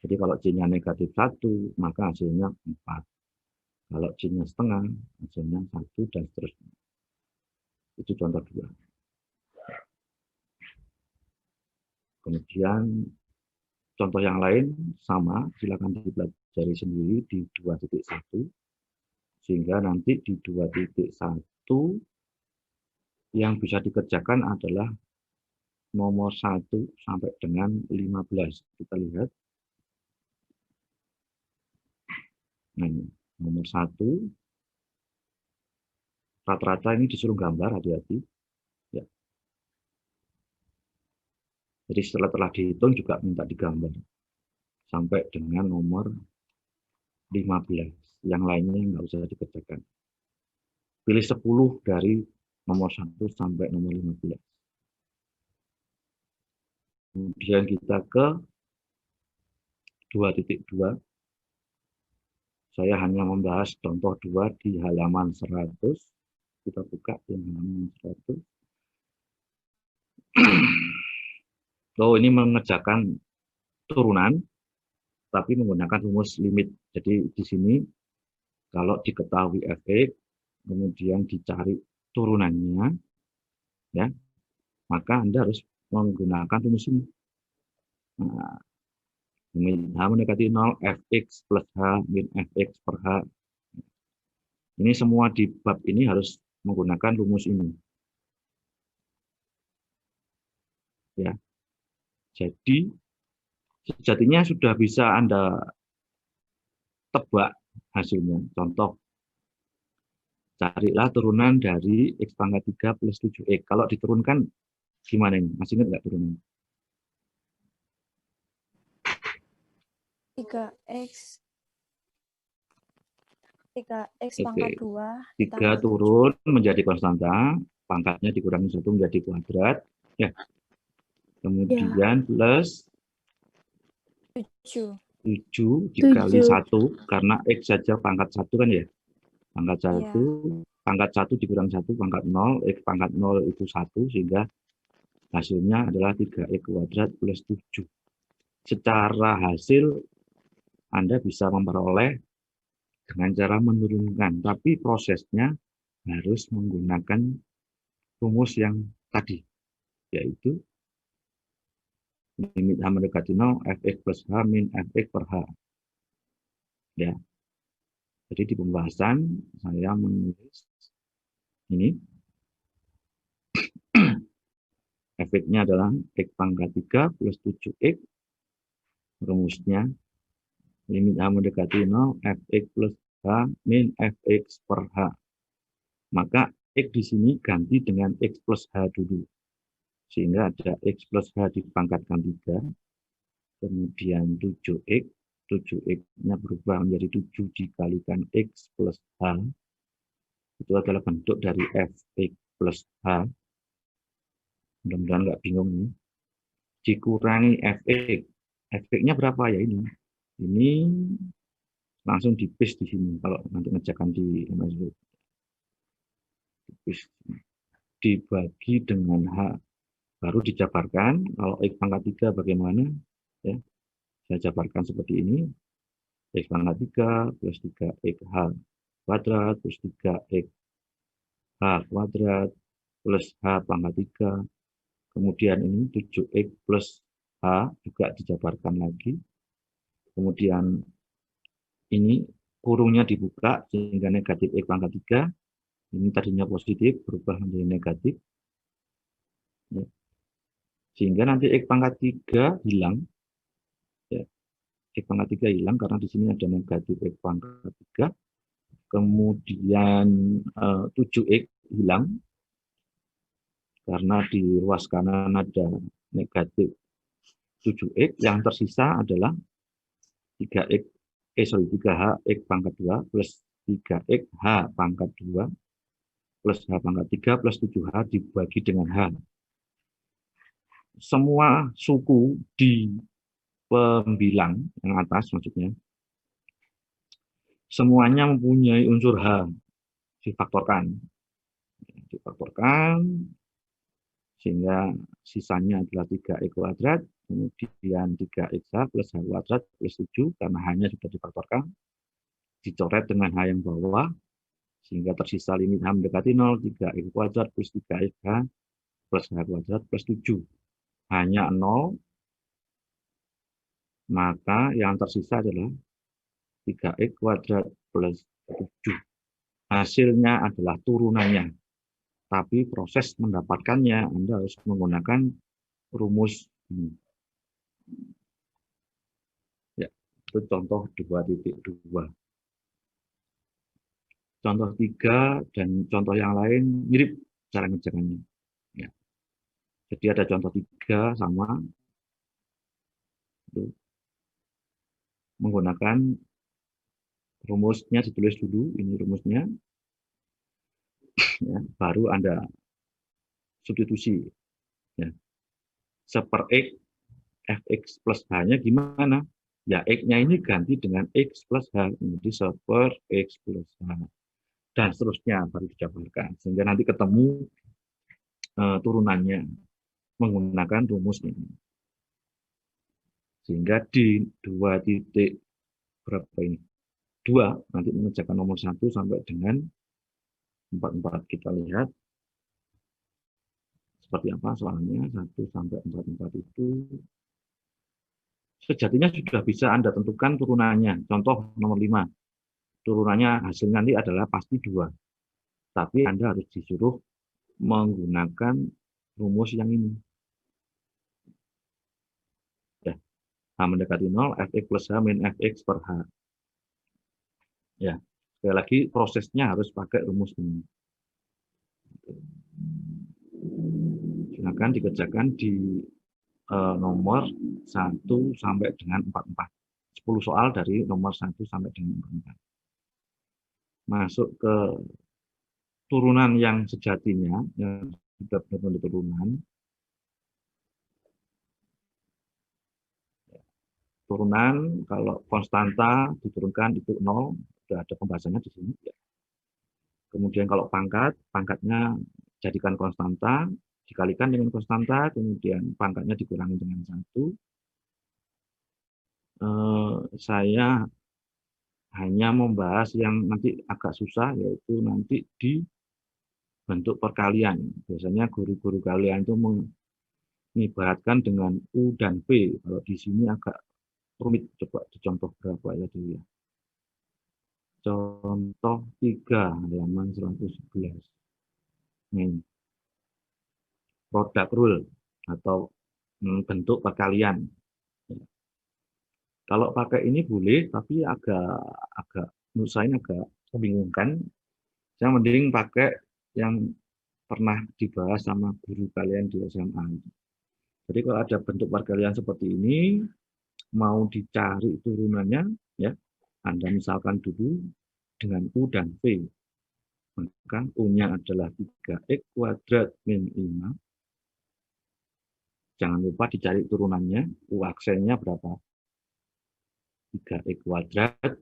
Jadi kalau C-nya negatif 1, maka hasilnya 4. Kalau C-nya setengah, hasilnya 1 dan seterusnya. Itu contoh 2. Kemudian contoh yang lain sama, silakan dipelajari sendiri di 2.1. Sehingga nanti di 2.1 yang bisa dikerjakan adalah nomor 1 sampai dengan 15. Kita lihat. Nah, nomor 1 rata-rata ini disuruh gambar, hati-hati ya. Jadi setelah dihitung juga minta digambar sampai dengan nomor 15. Yang lainnya nggak usah dikerjakan. Pilih 10 dari nomor 1 sampai nomor 15. Kemudian kita ke 2.2. Saya hanya membahas contoh 2 di halaman 100. Kita buka di halaman 100. Oh, ini mengerjakan turunan, tapi menggunakan rumus limit. Jadi di sini, kalau diketahui Fx, kemudian dicari turunannya, ya, maka Anda harus menggunakan rumus ini. Nah, min H mendekati 0, Fx plus H min Fx per H. Ini semua di bab ini harus menggunakan rumus ini. Ya. Jadi, sejatinya sudah bisa Anda tebak hasilnya. Contoh, carilah turunan dari X pangkat 3 plus 7X. Kalau diturunkan, gimana ini? Masih ingat nggak turunan? 3x Oke. pangkat 2 3 turun menjadi konstanta, pangkatnya dikurangi 1 menjadi kuadrat. Ya. Kemudian plus 7. 7 dikali 7. 1, karena X saja pangkat 1 kan ya. Pangkat 1, pangkat 1 dikurangi 1, pangkat 0, X pangkat 0 itu 1, sehingga hasilnya adalah 3X kuadrat plus 7. Secara hasil, Anda bisa memperoleh dengan cara menurunkan, tapi prosesnya harus menggunakan rumus yang tadi, yaitu limit H mendekati 0, fx plus H min fx per H. Ya. Jadi di pembahasan saya menulis ini. Fx-nya adalah x pangkat 3 plus 7x. Rumusnya limit H mendekati 0, fx plus H min fx per H. Maka x di sini ganti dengan x plus H dulu. Sehingga ada x plus H dipangkatkan 3. Kemudian 7x. 7x-nya berubah menjadi 7 dikalikan x plus H. Itu adalah bentuk dari fx plus H. Mudah-mudahan nggak bingung nih. Dikurangi fx. Fx-nya berapa ya ini? Ini langsung di paste di sini. Kalau nanti ngerjakan di MS Word. Dibagi dengan H. Baru dijabarkan. Kalau x pangkat 3 bagaimana? Ya, saya jabarkan seperti ini. X pangkat 3 plus 3x H kuadrat plus 3x H kuadrat plus H pangkat 3. Kemudian ini 7x plus H juga dijabarkan lagi. Kemudian ini kurungnya dibuka sehingga negatif x pangkat 3. Ini tadinya positif berubah menjadi negatif. Ya. Sehingga nanti x pangkat 3 hilang. Ya. X pangkat 3 hilang karena di sini ada negatif x pangkat 3. Kemudian 7x hilang. Karena di ruas kanan ada negatif 7x. Yang tersisa adalah 3h x pangkat 2 plus 3x h pangkat 2 plus h pangkat 3 plus 7h dibagi dengan h. Semua suku di pembilang yang atas maksudnya, semuanya mempunyai unsur h, difaktorkan. Sehingga sisanya adalah 3x kuadrat, kemudian 3x plus h kuadrat plus 7, karena hanya sudah difaktorkan, dicoret dengan h yang bawah, sehingga tersisa limit h mendekati 0, 3x kuadrat plus 3x h plus h kuadrat plus 7. Hanya 0, maka yang tersisa adalah 3x kuadrat plus 7. Hasilnya adalah turunannya. Tapi proses mendapatkannya Anda harus menggunakan rumus ini. Ya, itu contoh 2.2. Contoh 3 dan contoh yang lain mirip cara ngerjakannya. Ya. Jadi ada contoh 3 sama. Itu. Menggunakan rumusnya ditulis dulu, ini rumusnya. Ya, baru Anda substitusi. Ya. Seper X, fx plus h-nya gimana? Ya, X-nya ini ganti dengan X plus H. Jadi seper X plus H. Dan seterusnya baru dijabarkan. Sehingga nanti ketemu turunannya menggunakan rumus ini. Sehingga di 2 titik berapa ini? 2, nanti mengerjakan nomor 1 sampai dengan 44. Kita lihat seperti apa soalnya 1 sampai 44 itu sejatinya sudah bisa Anda tentukan turunannya. Contoh nomor 5. Turunannya hasilnya nanti adalah pasti 2. Tapi Anda harus disuruh menggunakan rumus yang ini. Ya. H mendekati 0, fx plus h min fx per h. Ya. Sekali lagi prosesnya harus pakai rumus ini. Silakan dikerjakan di nomor 1 sampai dengan 44. 10 soal dari nomor 1 sampai dengan 44. Masuk ke turunan yang sejatinya, yang sudah benar-benar turunan. Turunan, kalau konstanta diturunkan itu 0, sudah ada pembahasannya di sini. Kemudian kalau pangkat, pangkatnya jadikan konstanta, dikalikan dengan konstanta, kemudian pangkatnya dikurangi dengan 1. Saya hanya membahas yang nanti agak susah, yaitu nanti di bentuk perkalian. Biasanya guru-guru kalian itu mengibaratkan dengan U dan V. Kalau di sini agak rumit, coba dicontoh berapa ya dulu ya. Contoh 3, halaman 111. Ini product rule atau bentuk perkalian. Kalau pakai ini boleh, tapi agak menurut saya agak membingungkan. Saya mending pakai yang pernah dibahas sama guru kalian di SMA. Jadi kalau ada bentuk perkalian seperti ini, mau dicari turunannya, ya, Anda misalkan dulu dengan U dan V. Maka U-nya adalah 3x kuadrat min 5. Jangan lupa dicari turunannya, U aksennya berapa? 3x kuadrat,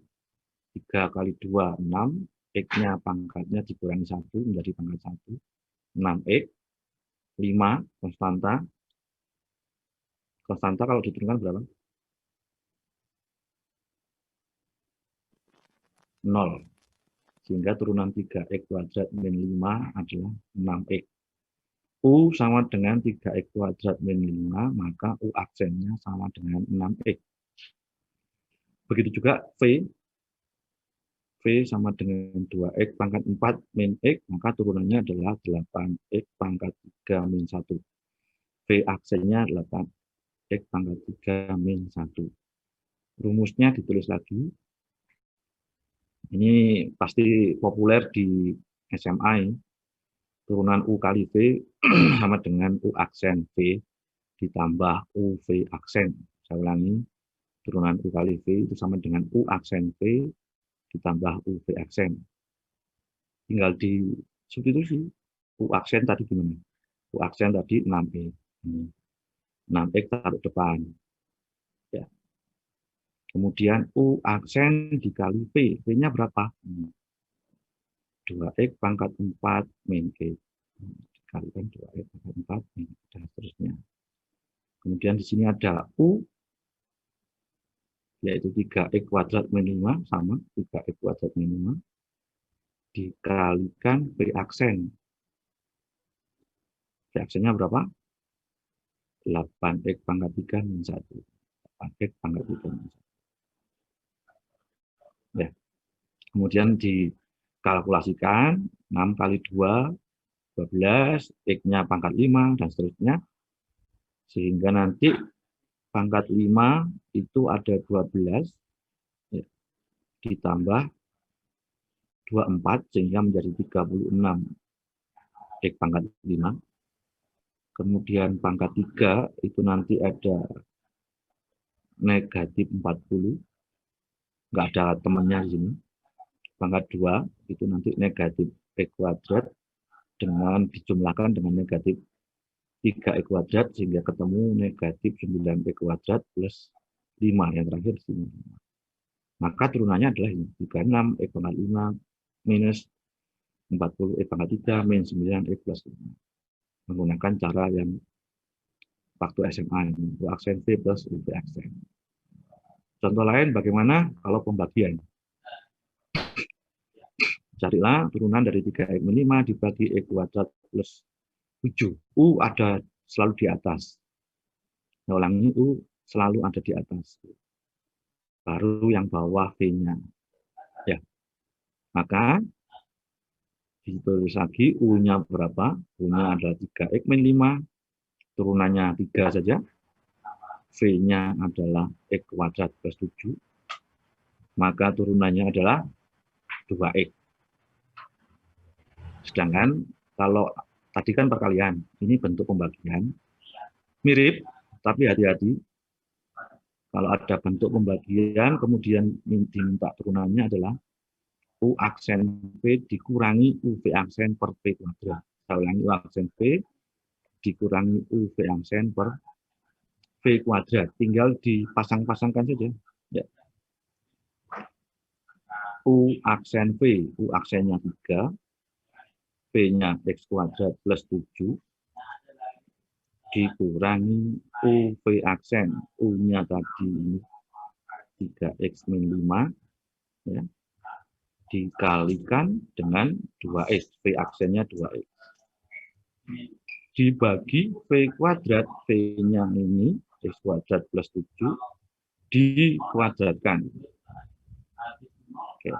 3 kali 2, 6. X-nya pangkatnya dikurangi 1 menjadi pangkat 1. 6x, 5, konstanta. Konstanta kalau diturunkan berapa? 0. Sehingga turunan 3x kuadrat min 5 adalah 6x. U sama dengan 3x kuadrat min 5, maka U aksennya sama dengan 6x. Begitu juga V. V sama dengan 2x pangkat 4 min x, maka turunannya adalah 8x pangkat 3 min 1. V aksennya 8x pangkat 3 min 1. Rumusnya ditulis lagi. Ini pasti populer di SMA. Turunan U kali V sama dengan U aksen V ditambah UV aksen. Saya ulangi, turunan U kali V itu sama dengan U aksen V ditambah UV aksen. Tinggal di substitusi. U aksen tadi gimana? U aksen tadi 6x. 6x taruh depan. Ya. Kemudian U aksen dikali V. V-nya berapa? 2x pangkat 4 min x. Dikalikan 2x pangkat 4 min, dan seterusnya. Kemudian di sini ada U, yaitu 3x kuadrat min 5, sama 3x kuadrat min 5, dikalikan V aksen. V aksennya berapa? 8x pangkat 3 min 1. 8x pangkat 3 min 1. Ya. Kemudian dikalkulasikan, 6 kali 2, 12, X-nya pangkat 5, dan seterusnya. Sehingga nanti pangkat 5 itu ada 12, ya, ditambah 24, sehingga menjadi 36 X pangkat 5. Kemudian pangkat 3 itu nanti ada negatif 40. Nggak ada temannya di sini. Pangkat 2 itu nanti negatif X kuadrat dengan dijumlahkan dengan negatif 3x kuadrat sehingga ketemu negatif 9x kuadrat plus 5 yang terakhir sini. Maka turunannya adalah ini 36x pangkat 5 minus 40x pangkat 3 minus 9x plus 5. Menggunakan cara yang waktu SMA ini, U aksen V plus UV aksen. Contoh lain bagaimana kalau pembagian? Carilah turunan dari 3x min 5 dibagi x kuadrat plus 7. U ada selalu di atas. Nah, ulangi, U selalu ada di atas. Baru yang bawah V-nya. Ya. Maka ditulis lagi U-nya berapa? U-nya adalah 3x min 5. Turunannya 3 saja. V-nya adalah x kuadrat plus 7. Maka turunannya adalah 2x. Sedangkan kalau tadi kan perkalian, ini bentuk pembagian. Mirip, tapi hati-hati. Kalau ada bentuk pembagian, kemudian diminta turunannya adalah U aksen V dikurangi UV aksen per V kuadrat. Saya ulangi, U aksen V dikurangi UV aksen per V kuadrat. Tinggal dipasang-pasangkan saja. Ya. U aksen V, U aksennya 3. V-nya X kuadrat plus 7 dikurangi UV aksen, U-nya tadi 3X min 5, ya, dikalikan dengan 2X, V aksennya 2X. dibagi V kuadrat, V-nya ini X kuadrat plus 7 dikuadratkan. Oke.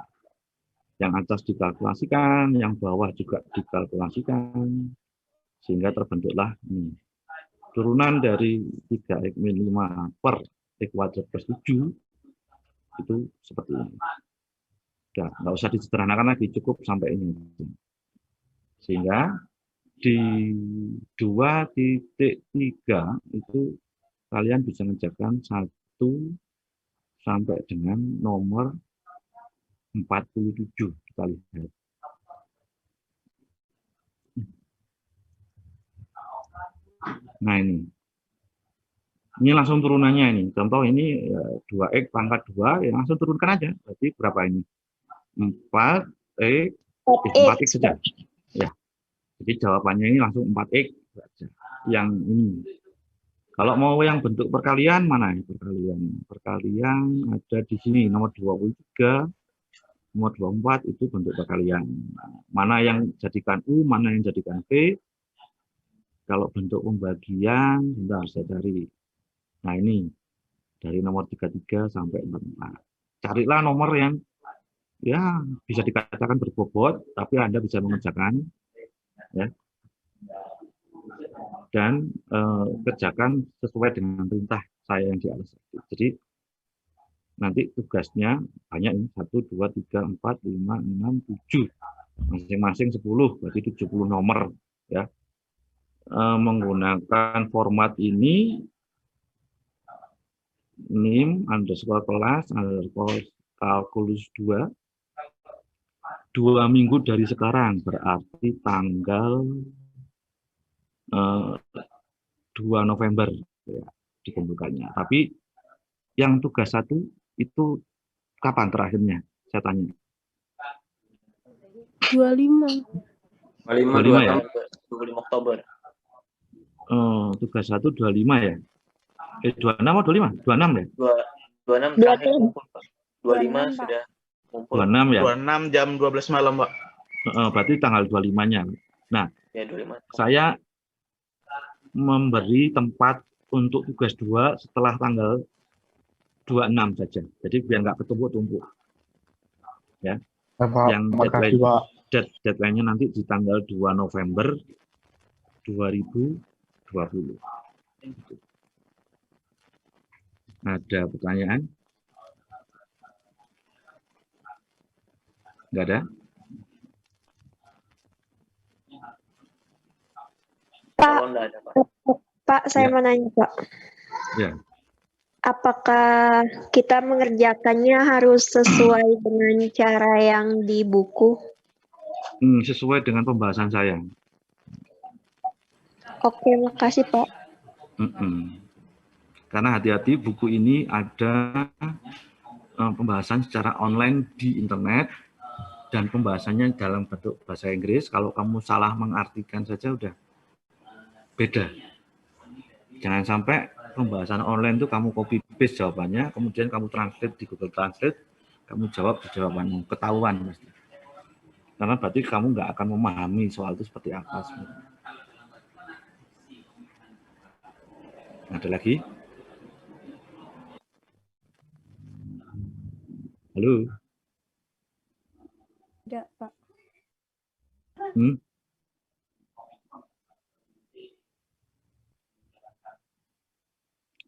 Yang atas dikalkulasikan, yang bawah juga dikalkulasikan, sehingga terbentuklah ini. Turunan dari 3x min 5 per X kuadrat plus 7 itu seperti ini. Udah, nggak usah disederhanakan lagi, cukup sampai ini. Sehingga di 2.3 itu kalian bisa mengerjakan 1 sampai dengan nomor 47. Kita lihat. Nah ini langsung turunannya ini. Contoh ini 2x pangkat 2, ya langsung turunkan aja. Berarti berapa ini? 4x saja. Ya. Jadi jawabannya ini langsung 4x saja. Yang ini. Kalau mau yang bentuk perkalian mana ya? Perkalian ada di sini nomor 23, nomor 24 itu bentuk perkalian. Mana yang jadikan U, mana yang jadikan V. Kalau bentuk pembagian, sebentar saya cari. Nah ini dari nomor 33 sampai 44. Carilah nomor yang ya bisa dikatakan berbobot, tapi Anda bisa mengerjakan, ya. Dan kerjakan sesuai dengan perintah saya yang di atas. Jadi nanti tugasnya banyak ini 1, 2, 3, 4, 5, 6, 7, masing-masing 10, berarti 70 nomor, ya. Menggunakan format ini NIM underscore kelas underscore kalkulus 2 minggu dari sekarang, berarti tanggal 2 November ya, dikumpulkannya. Tapi yang tugas 1 itu kapan terakhirnya? Saya tanya. 25 ya? 25 Oktober. Tugas 1 25 ya? 26 atau 25? 26 ya? 26 terakhir kumpul, Pak. 25 sudah kumpul. 26 ya? 26 jam 12 malam, Pak. Berarti tanggal 25-nya. Nah, Ya, 25. Saya memberi tempat untuk tugas 2 setelah tanggal 26 saja. Jadi biar nggak ketumpuk-tumpuk. Ya. Yang deadline-nya nanti di tanggal 2 November 2020. Ada pertanyaan? Nggak ada? Pak, saya mau nanya, Pak. Ya. Apakah kita mengerjakannya harus sesuai dengan cara yang di buku? Sesuai dengan pembahasan saya. Oke, makasih, Pak. Karena hati-hati, buku ini ada pembahasan secara online di internet dan pembahasannya dalam bentuk bahasa Inggris. Kalau kamu salah mengartikan saja udah beda. Jangan sampai pembahasan online itu kamu copy paste jawabannya, kemudian kamu translate di Google Translate, kamu jawab di jawabanmu, ketahuan pasti. Karena berarti kamu nggak akan memahami soal itu seperti apa sebenarnya. Ada lagi? Halo? Tidak, Pak.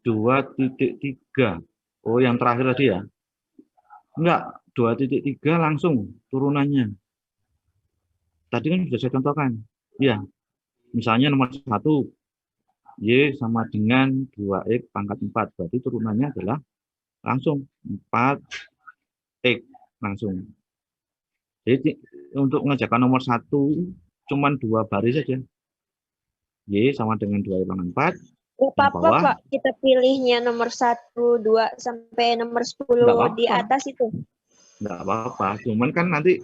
2.3. Oh, yang terakhir tadi ya? Enggak, 2.3 langsung turunannya. Tadi kan sudah saya contohkan. Iya. Misalnya nomor 1, Y sama dengan 2X pangkat 4. Berarti turunannya adalah langsung 4X langsung. Jadi untuk mengerjakan nomor 1 cuman 2 baris saja. Y sama dengan 2X pangkat 4. Nggak apa-apa, Pak. Kita pilihnya nomor 1, 2, sampai nomor 10 di atas itu. Nggak apa-apa. Cuman kan nanti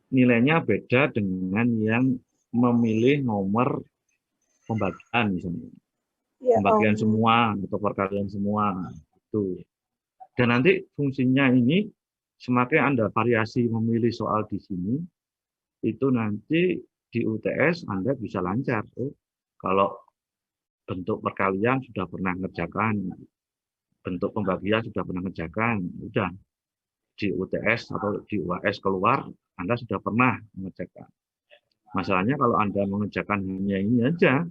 nilainya beda dengan yang memilih nomor pembagian misalnya. Ya, pembagian semua atau perkalian semua. Itu. Dan nanti fungsinya ini semakin Anda variasi memilih soal di sini, itu nanti di UTS Anda bisa lancar. Kalau bentuk perkalian sudah pernah ngerjakan, bentuk pembagian sudah pernah ngerjakan, udah di UTS atau di UAS keluar, Anda sudah pernah mengerjakan. Masalahnya kalau Anda mengerjakan hanya ini aja,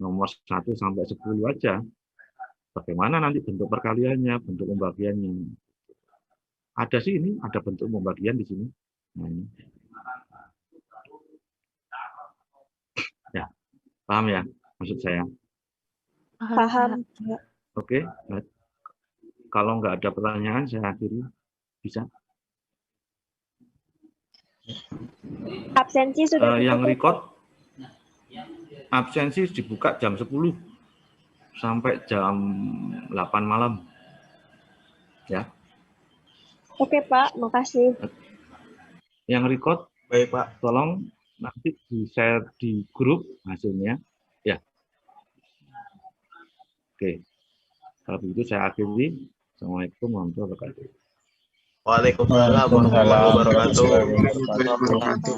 nomor 1 sampai 10 aja, bagaimana nanti bentuk perkaliannya, bentuk pembagiannya? Ada sih ini, ada bentuk pembagian di sini. Nah, ini. Ya, paham ya maksud saya? Paham. Oke, baik. Kalau nggak ada pertanyaan, saya akhiri. Bisa. Absensi sudah Yang record, absensi dibuka jam 10 sampai jam 8 malam. Ya. Oke, Pak. Makasih. Yang record, Baik, Pak. tolong nanti di-share di grup hasilnya. Ya. Oke. Kalau begitu saya akhiri. Assalamualaikum warahmatullahi wabarakatuh. Waalaikumsalam warahmatullahi wabarakatuh. Wabarakatuh. Assalamualaikum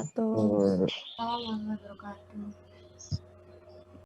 warahmatullahi wabarakatuh.